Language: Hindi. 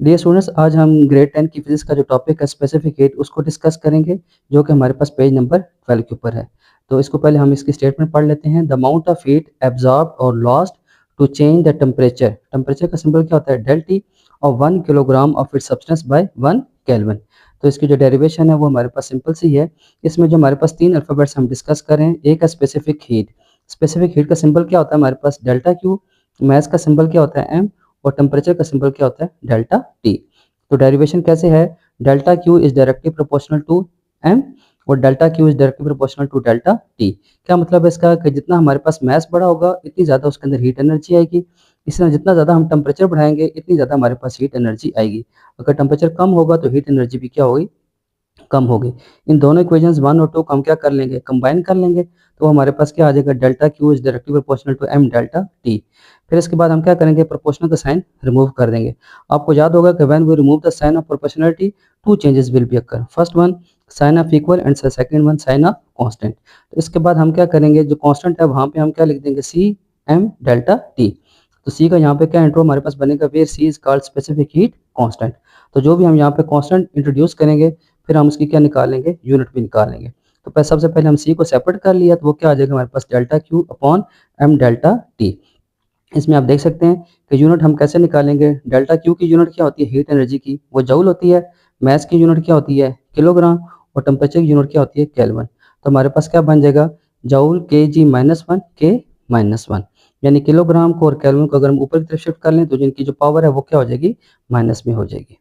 डियर स्टूडेंट्स, आज हम ग्रेड 10 की फिजिक्स का जो टॉपिक है स्पेसिफिक हीट उसको डिस्कस करेंगे, जो कि हमारे पास पेज नंबर 12 के ऊपर है। तो इसको पहले हम इसकी स्टेटमेंट पढ़ लेते हैं। The amount of heat absorb और lost to change the temperature. Temperature का सिंबल क्या होता है? Del T. और 1 kilogram of it substance by 1 kelvin. तो इसकी जो डेरिवेशन है वो हमारे पास सिंपल सी है। इसमें जो हमारे पास 3 अल्फ़ाबेट्स हम डिस्कस कर रहे हैं। एक है स्पेसिफिक हीट। स्पेसिफिक हीट का सिंबल क्या होता है हमारे पास? Delta Q. मास का सिंबल क्या होता है? एम। और टेम्परेचर का सिंबल क्या होता है? Delta T. तो डेरिवेशन कैसे है? Delta Q is directly proportional to M और delta Q is directly proportional to delta T. क्या मतलब है इसका? कि जितना हमारे पास मास बड़ा होगा इतनी ज़्यादा उसके अंदर हीट एनर्जी आएगी। इसी तरह जितना ज़्यादा हम टेम्परेचर बढ़ाएंगे इतनी ज़्यादा हमारे पास हीट एनर्जी आएगी। अगर टेम्परेचर कम होगा तो हीट एनर्जी भी क्या होगी? कम होगी। इन दोनों इक्वेशंस 1 और 2 को हम क्या कर लेंगे? कंबाइन कर लेंगे। तो हमारे पास क्या आ जाएगा? Delta Q is directly proportional to m delta T. फिर इसके बाद हम क्या करेंगे? प्रोपोर्शनल का साइन रिमूव कर देंगे। आपको याद होगा कि when we remove the sign of proportionality, two changes will be occur. First one sign of equal and second one sign of constant. तो इसके बाद हम क्या करेंगे? जो कांस्टेंट है वहां पे हम क्या लिख देंगे? C m delta T. तो सी का यहाँ पे क्या इंट्रो हमारे पास बनेगा? Where C is called specific heat constant. तो जो भी हम यहाँ पे कांस्टेंट इंट्रोड्यूस करेंगे फिर हम उसकी क्या निकालेंगे? यूनिट भी निकालेंगे। तो सबसे पहले हम सी को सेपरेट कर लिया तो वो क्या आ जाएगा हमारे पास? Delta Q upon M delta T. इसमें आप देख सकते हैं कि यूनिट हम कैसे निकालेंगे? डेल्टा क्यू की यूनिट क्या होती है? हीट एनर्जी की, वो जूल होती है। मास की यूनिट क्या होती है? किलोग्राम। और टेम्परेचर की यूनिट क्या होती है? केल्विन। तो हमारे पास क्या बन जाएगा? जूल के जी माइनस वन के माइनस वन। यानी किलोग्राम को और केल्विन को अगर हम ऊपर की तरफ शिफ्ट कर लें तो जिनकी जो पावर है वो क्या हो जाएगी? माइनस में हो जाएगी।